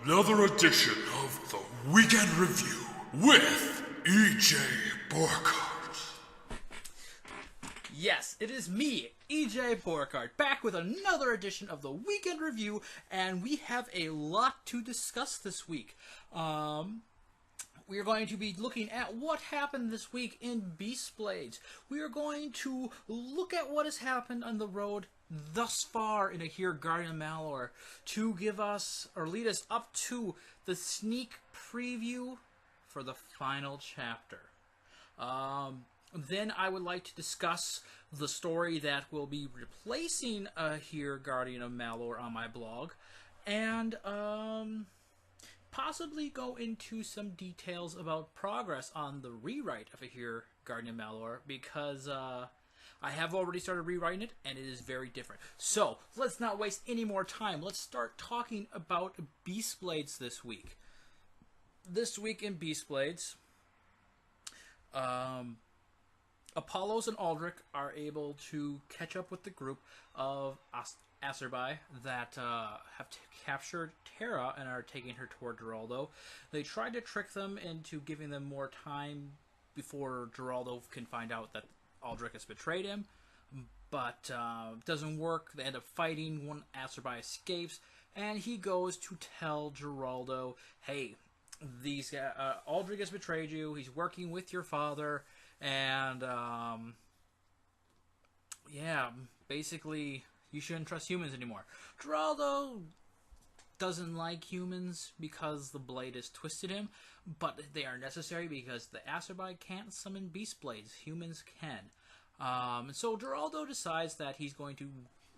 another edition of the Weekend Review with E.J. Borkart. Yes, it is me, E.J. Borkart, back with another edition of the Weekend Review, and we have a lot to discuss this week. We are going to be looking at what happened this week in Beast Blades. We are going to look at what has happened on the road thus far in Ahir, Guardian of Malor, to give us, or lead us up to the sneak preview for the final chapter. Then I would like to discuss the story that will be replacing Ahir, Guardian of Malor on my blog, and possibly go into some details about progress on the rewrite of Ahir, Guardian of Malor, because I have already started rewriting it, and it is very different. So, let's not waste any more time. Let's start talking about Beast Blades this week. This week in Beast Blades, Apollos and Aldrich are able to catch up with the group of Acerbi that have captured Terra and are taking her toward Geraldo. They tried to trick them into giving them more time before Geraldo can find out that Aldrich has betrayed him, but it doesn't work. They end up fighting. One Acerbi escapes, and he goes to tell Geraldo, hey, Aldrich has betrayed you. He's working with your father, and yeah, basically you shouldn't trust humans anymore. Geraldo doesn't like humans because the blade has twisted him, but they are necessary because the Acerbi can't summon Beast Blades. Humans can. And so Geraldo decides that he's going to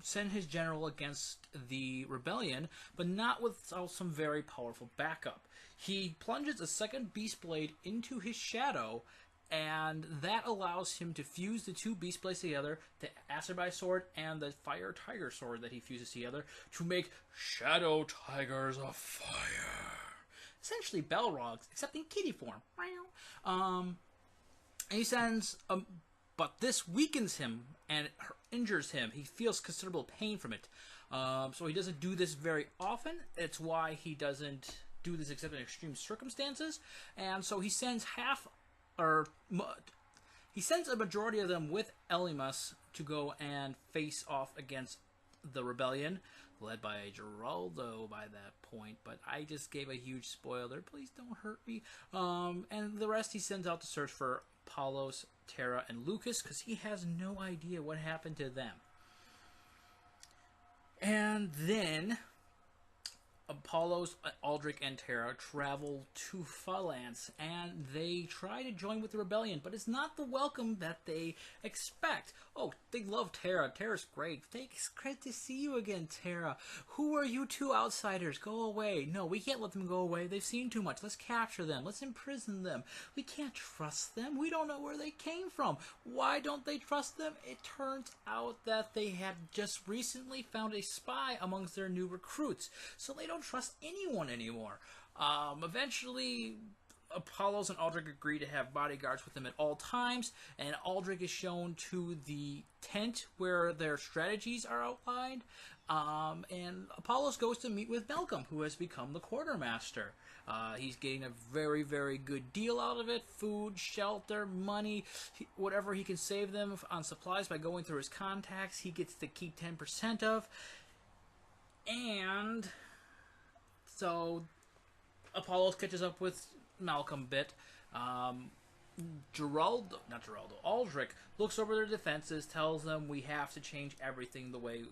send his general against the rebellion, but not without some very powerful backup. He plunges a second Beast Blade into his shadow, and that allows him to fuse the two Beast Blades together, the Acerbi sword and the Fire Tiger sword that he fuses together, to make Shadow Tigers of Fire. Essentially Balrogs, except in kitty form. And he sends, but this weakens him and injures him. He feels considerable pain from it. So he doesn't do this very often. It's why he doesn't do this except in extreme circumstances. And so he sends he sends a majority of them with Elimas to go and face off against the rebellion, led by Geraldo by that point, but I just gave a huge spoiler. Please don't hurt me. And the rest he sends out to search for Apollos, Terra, and Lucas, because he has no idea what happened to them. And then Apollos, Aldrich, and Terra travel to Phalanx, and they try to join with the rebellion, but it's not the welcome that they expect. Oh, they love Terra. Terra's great. It's great to see you again, Terra. Who are you two outsiders? Go away. No, we can't let them go away. They've seen too much. Let's capture them. Let's imprison them. We can't trust them. We don't know where they came from. Why don't they trust them? It turns out that they had just recently found a spy amongst their new recruits, so they don't trust anyone anymore. Eventually, Apollos and Aldrich agree to have bodyguards with them at all times, and Aldrich is shown to the tent where their strategies are outlined, and Apollos goes to meet with Malcolm, who has become the quartermaster. He's getting a very, very good deal out of it. Food, shelter, money, whatever he can save them on supplies by going through his contacts, he gets to keep 10% of. And so Apollos catches up with Malcolm a bit. Aldrich looks over their defenses, tells them we have to change everything the way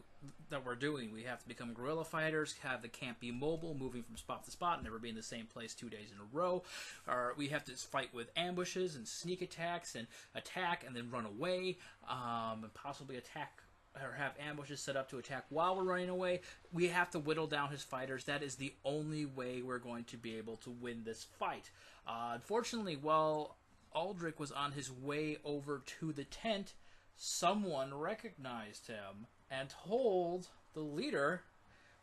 that we're doing. We have to become guerrilla fighters, have the camp be mobile, moving from spot to spot, never be in the same place 2 days in a row. Or we have to fight with ambushes and sneak attacks and attack and then run away, and possibly attack or have ambushes set up to attack while we're running away. We have to whittle down his fighters. That is the only way we're going to be able to win this fight. Unfortunately, while Aldrich was on his way over to the tent, someone recognized him and told the leader,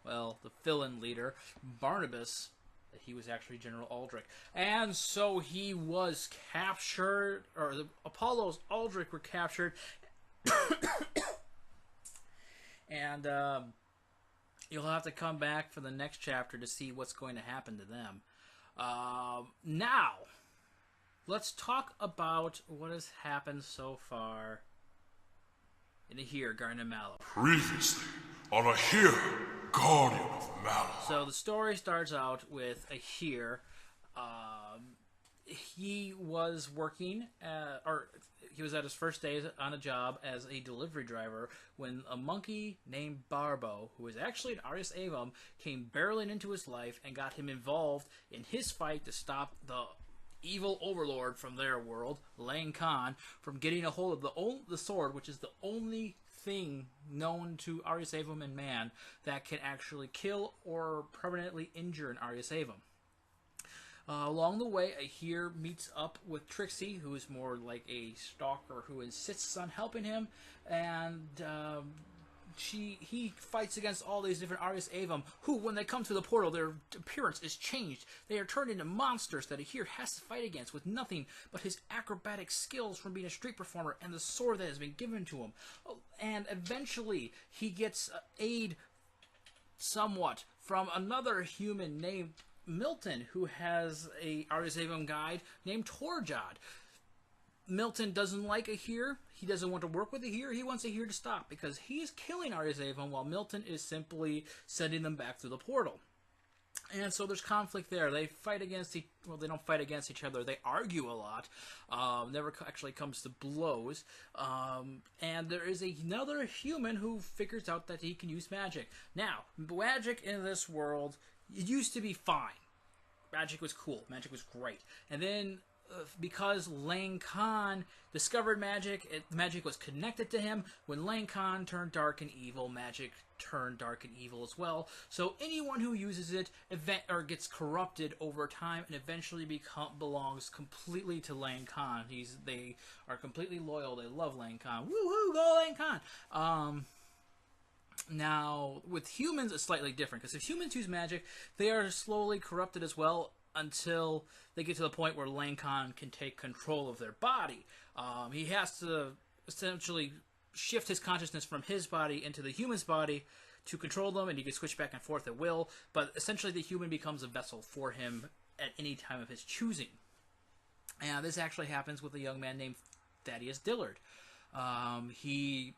well, the fill-in leader, Barnabas, that he was actually General Aldrich. And so he was captured, or the Apollos Aldrich were captured, and You'll have to come back for the next chapter to see what's going to happen to them. Now, let's talk about what has happened so far in Ahir, Guardian of Malor. Previously on Ahir, Guardian of Malor. So the story starts out with Ahir. He was working, or he was at his first day on a job as a delivery driver when a monkey named Barbo, who was actually an Arius Avum, came barreling into his life and got him involved in his fight to stop the evil overlord from their world, Lang Khan, from getting a hold of the sword, which is the only thing known to Arius Avum and man that can actually kill or permanently injure an Arius Avum. Along the way, Ahir meets up with Trixie, who is more like a stalker who insists on helping him, and he fights against all these different Arius Avum, who, when they come through the portal, their appearance is changed. They are turned into monsters that Ahir has to fight against with nothing but his acrobatic skills from being a street performer and the sword that has been given to him. And eventually, he gets aid somewhat from another human named Milton, who has a Arius Avum guide named Torjad. Milton doesn't like Ahir. He doesn't want to work with Ahir. He wants Ahir to stop because he is killing Arius Avum while Milton is simply sending them back through the portal. And so there's conflict there. They fight against they don't fight against each other. They argue a lot. Never actually comes to blows. And there is another human who figures out that he can use magic. Now, magic in this world, it used to be fine. Magic was cool. Magic was great. And then, because Lang Khan discovered magic, magic was connected to him. When Lang Khan turned dark and evil, magic turned dark and evil as well. So anyone who uses it gets corrupted over time and eventually belongs completely to Lang Khan. They are completely loyal. They love Lang Khan. Woohoo! Go Lang Khan! Now, with humans, it's slightly different, because if humans use magic, they are slowly corrupted as well until they get to the point where Lang Khan can take control of their body. He has to essentially shift his consciousness from his body into the human's body to control them, and he can switch back and forth at will, but essentially the human becomes a vessel for him at any time of his choosing. And this actually happens with a young man named Thaddeus Dillard. He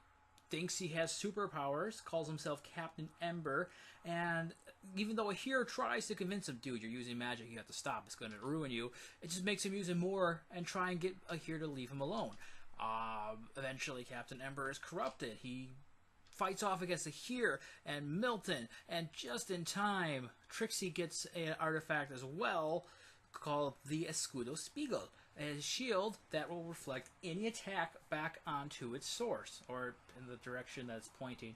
thinks he has superpowers, calls himself Captain Ember, and even though Ahir tries to convince him, dude, you're using magic, you have to stop, it's going to ruin you, it just makes him use it more and try and get Ahir to leave him alone. Eventually, Captain Ember is corrupted. He fights off against Ahir and Milton, and just in time, Trixie gets an artifact as well called the Escudo Spiegel, a shield that will reflect any attack back onto its source, or in the direction that it's pointing.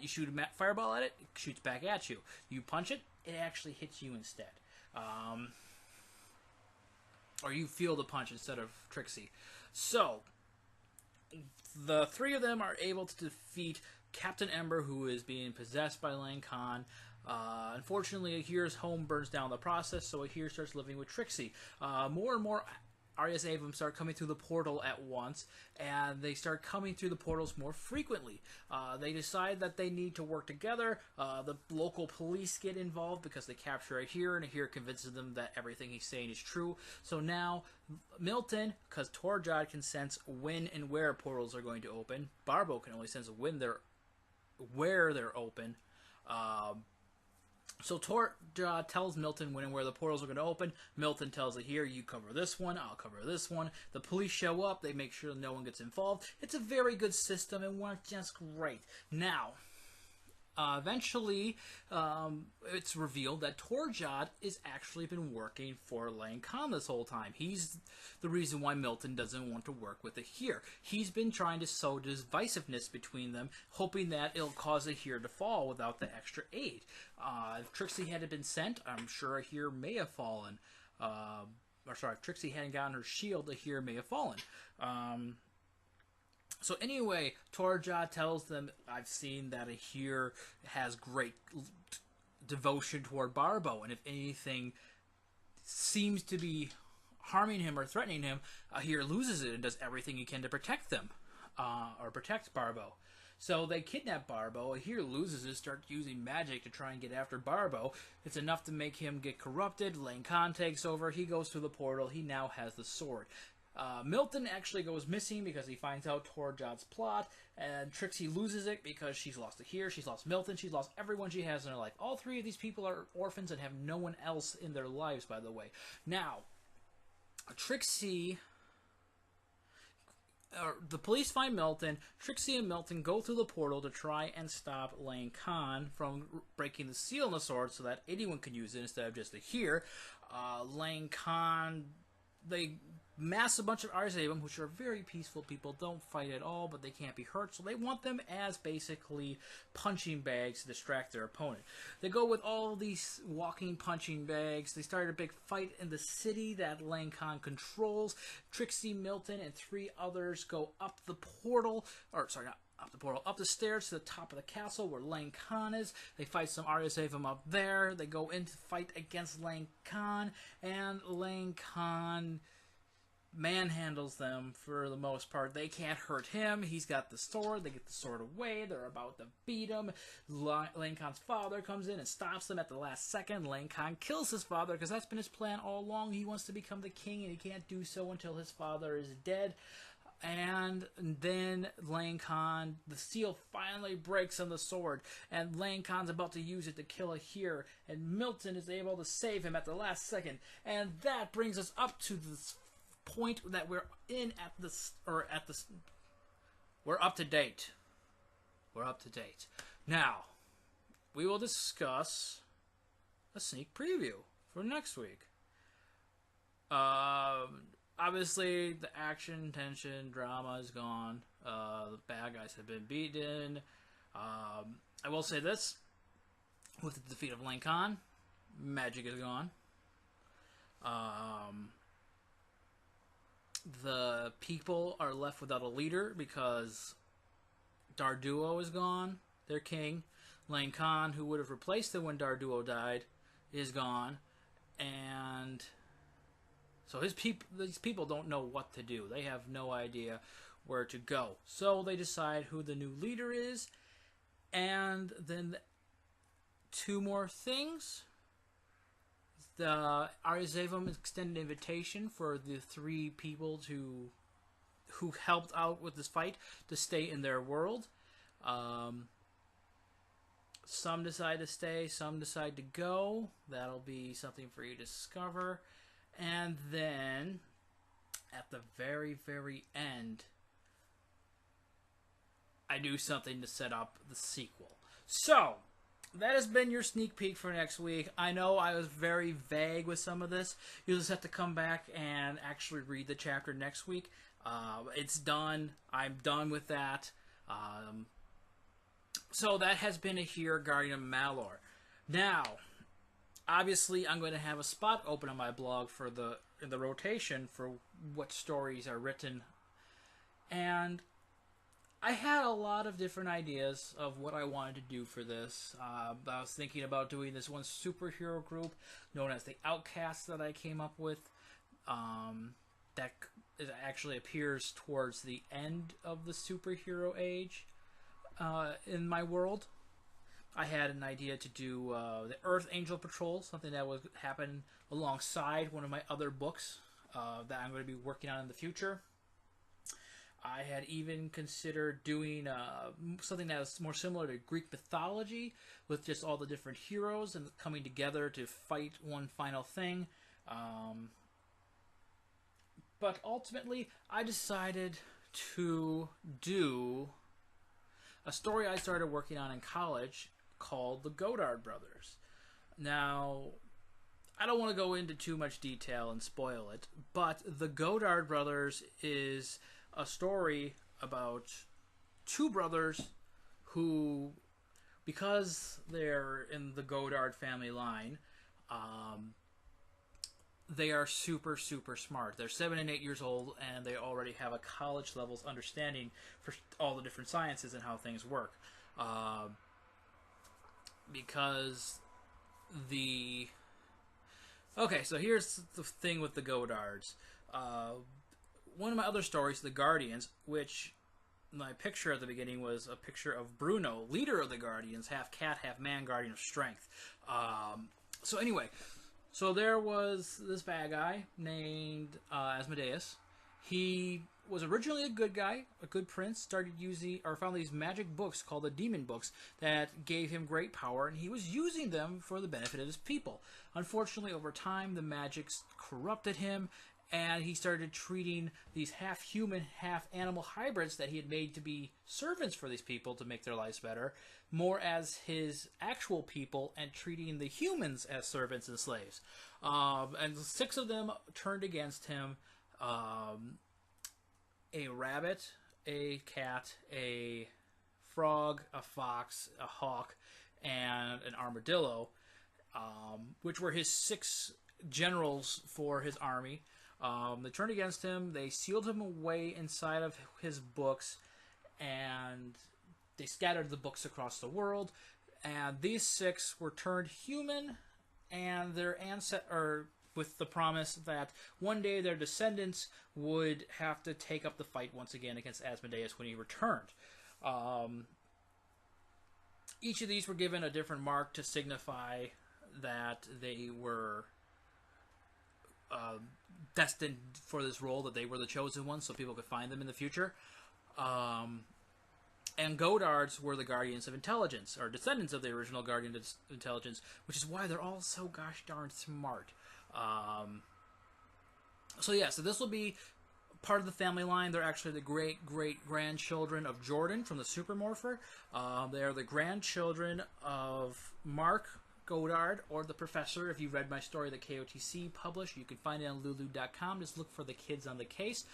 You shoot a fireball at it, it shoots back at you. You punch it, it actually hits you instead. Or you feel the punch instead of Trixie. So, the three of them are able to defeat Captain Ember, who is being possessed by Lang Khan. Unfortunately, Ahir's home burns down in the process, so Ahir starts living with Trixie. More and more Arius Avum start coming through the portal at once, and they start coming through the portals more frequently. They decide that they need to work together. The local police get involved because they capture Ahir, and Ahir convinces them that everything he's saying is true. So now, Milton, because Torjad can sense when and where portals are going to open, Barbo can only sense where they're open. So Torjad tells Milton when and where the portals are going to open. Milton tells Ahir, you cover this one, I'll cover this one. The police show up, they make sure no one gets involved. It's a very good system and works just great. Now, eventually, it's revealed that Torjad has actually been working for Lang Khan this whole time. He's the reason why Milton doesn't want to work with Ahir. He's been trying to sow divisiveness between them, hoping that it'll cause Ahir to fall without the extra aid. If Trixie hadn't been sent, I'm sure Ahir may have fallen. If Trixie hadn't gotten her shield, Ahir may have fallen. So anyway, Torjad tells them, I've seen that Ahir has great devotion toward Barbo, and if anything seems to be harming him or threatening him, Ahir loses it and does everything he can to protect them. or protect Barbo. So they kidnap Barbo. Ahir loses it, starts using magic to try and get after Barbo. It's enough to make him get corrupted. Lang Khan takes over. He goes through the portal. He now has the sword. Milton actually goes missing because he finds out Torjot's plot, and Trixie loses it because she's lost Ahir, she's lost Milton, she's lost everyone she has in her life. All three of these people are orphans and have no one else in their lives, by the way. Now, Trixie... the police find Milton. Trixie and Milton go through the portal to try and stop Lang Khan from breaking the seal on the sword so that anyone can use it instead of just Ahir. Lang Khan... They mass a bunch of Arzabum, which are very peaceful people, don't fight at all, but they can't be hurt, so they want them as basically punching bags to distract their opponent. They go with all these walking punching bags. They start a big fight in the city that Lang Khan controls. Trixie, Milton, and 3 others go up the portal, or sorry, not up the portal, up the stairs to the top of the castle where Lang Khan is. They fight some Arzabum up there. They go in to fight against Lang Khan, and Lang Khan manhandles them for the most part. They can't hurt him. He's got the sword. They get the sword away. They're about to beat him. Lang Khan's father comes in and stops them at the last second. Lang Khan kills his father because that's been his plan all along. He wants to become the king, and he can't do so until his father is dead. And then Lang Khan, the seal finally breaks on the sword, and Lang Khan's about to use it to kill Ahir, and Milton is able to save him at the last second. And that brings us up to this point that we're in at this, we're up to date. We're up to date. Now, we will discuss a sneak preview for next week. Obviously, the action, tension, drama is gone. The bad guys have been beaten. I will say this. With the defeat of Lang Khan, magic is gone. The people are left without a leader because Darduo is gone, their king. Lang Khan, who would have replaced them when Darduo died, is gone. And so these people don't know what to do. They have no idea where to go. So they decide who the new leader is. And then 2 more things. The Arzabum extended an invitation for the 3 people who helped out with this fight to stay in their world. Some decide to stay, some decide to go. That'll be something for you to discover. And then, at the very, very end, I do something to set up the sequel. So, that has been your sneak peek for next week. I know I was very vague with some of this. You'll just have to come back and actually read the chapter next week. It's done. I'm done with that. So that has been Ahir, Guardian of Malor. Now, obviously, I'm going to have a spot open on my blog for in the rotation for what stories are written. And I had a lot of different ideas of what I wanted to do for this. I was thinking about doing this one superhero group known as the Outcasts that I came up with. That actually appears towards the end of the superhero age in my world. I had an idea to do the Earth Angel Patrol, something that would happen alongside one of my other books that I'm going to be working on in the future. I had even considered doing something that was more similar to Greek mythology, with just all the different heroes and coming together to fight one final thing. But ultimately, I decided to do a story I started working on in college called the Godard Brothers. Now, I don't want to go into too much detail and spoil it, but the Godard Brothers is a story about 2 brothers who, because they're in the Godard family line, they are super, super smart. They're 7 and 8 years old, and they already have a college level's understanding for all the different sciences and how things work. Because the... Okay, so here's the thing with the Godards. One of my other stories, The Guardians, which my picture at the beginning was a picture of Bruno, leader of the Guardians, half cat, half man, guardian of strength. So anyway, so there was this bad guy named Asmodeus. He was originally a good guy, a good prince, started using, or found these magic books called the demon books that gave him great power, and he was using them for the benefit of his people. Unfortunately, over time, the magics corrupted him, and he started treating these half-human, half-animal hybrids that he had made to be servants for these people to make their lives better, more as his actual people, and treating the humans as servants and slaves. And 6 of them turned against him. A rabbit, a cat, a frog, a fox, a hawk, and an armadillo, which were his 6 generals for his army. They turned against him. They sealed him away inside of his books, and they scattered the books across the world. And these 6 were turned human, and their ancestors, with the promise that one day their descendants would have to take up the fight once again against Asmodeus when he returned. Each of these were given a different mark to signify that they were destined for this role, that they were the chosen ones, so people could find them in the future. And Godards were the Guardians of Intelligence, or descendants of the original Guardian of Intelligence, which is why they're all so gosh darn smart. So this will be part of the family line. They're actually the great-great-grandchildren of Jordan from the Supermorpher. They are the grandchildren of Mark Godard, or the Professor. If you read my story that KOTC published, you can find it on Lulu.com. Just look for the kids on the case.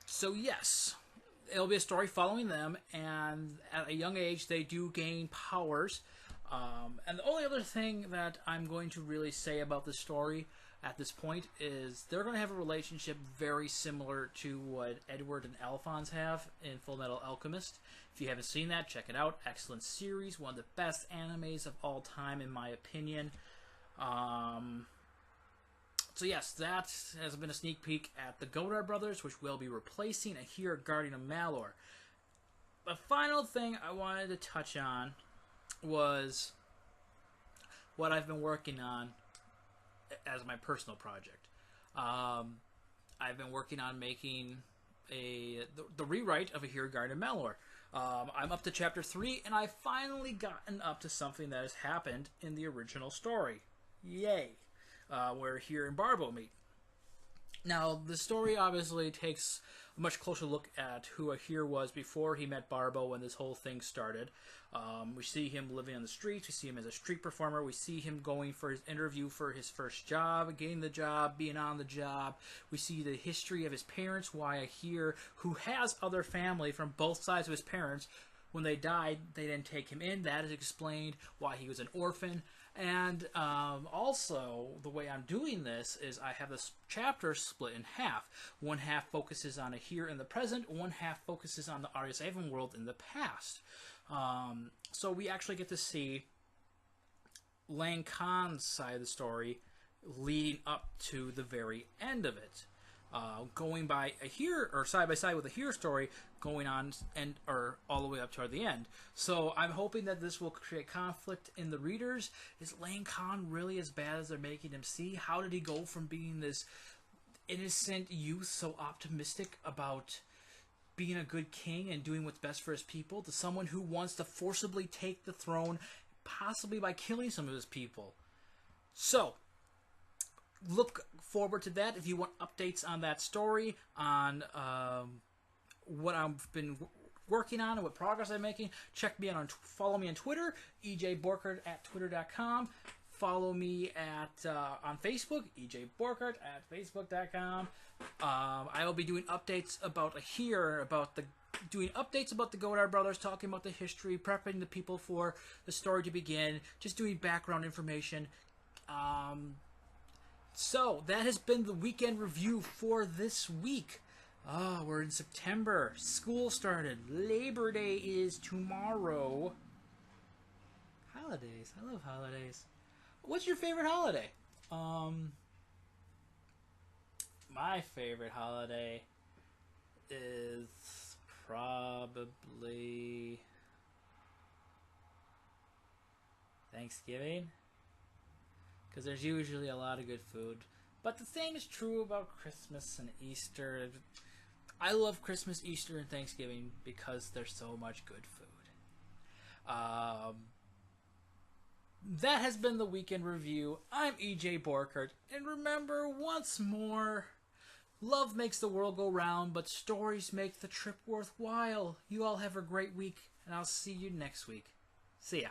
So yes, it'll be a story following them, and at a young age they do gain powers. And the only other thing that I'm going to really say about the story at this point is they're going to have a relationship very similar to what Edward and Alphonse have in Fullmetal Alchemist. If you haven't seen that, check it out. Excellent series, one of the best animes of all time in my opinion. So yes, that has been a sneak peek at the Godard brothers, which will be replacing Ahir, Guardian of Malor. The final thing I wanted to touch on was what I've been working on as my personal project. I've been working on making the rewrite of Ahir, Guardian of Malor. I'm up to chapter 3, and I've finally gotten up to something that has happened in the original story. Yay! Where Ahir and Barbo meet. Now, the story obviously takes a much closer look at who Ahir was before he met Barbo when this whole thing started. We see him living on the streets. We see him as a street performer. We see him going for his interview for his first job, getting the job, being on the job. We see the history of his parents, why Ahir, who has other family from both sides of his parents, when they died, they didn't take him in. That is explained why he was an orphan. And also, the way I'm doing this is I have this chapter split in half. One half focuses on Ahir in the present, one half focuses on the Arius Avon world in the past. So we actually get to see Lang Khan's side of the story leading up to the very end of it. Going by Ahir, or side by side with Ahir's story, going on or all the way up toward the end. So I'm hoping that this will create conflict in the readers. Is Lang Khan really as bad as they're making him see? How did he go from being this innocent youth, so optimistic about being a good king and doing what's best for his people, to someone who wants to forcibly take the throne, possibly by killing some of his people? So look forward to that. If you want updates on that story, on what I've been working on and what progress I'm making, check me out follow me on Twitter, EJ Borkert at twitter.com. Follow me on Facebook, EJ Borkert at facebook.com. I will be doing updates about Ahir, doing updates about the Godard brothers, talking about the history, prepping the people for the story to begin, just doing background information. So, that has been the weekend review for this week. We're in September. School started. Labor Day is tomorrow. Holidays. I love holidays. What's your favorite holiday? My favorite holiday is probably Thanksgiving, because there's usually a lot of good food. But the same is true about Christmas and Easter. I love Christmas, Easter, and Thanksgiving because there's so much good food. That has been the Weekend Review. I'm EJ Borkert, and remember once more, love makes the world go round, but stories make the trip worthwhile. You all have a great week, and I'll see you next week. See ya.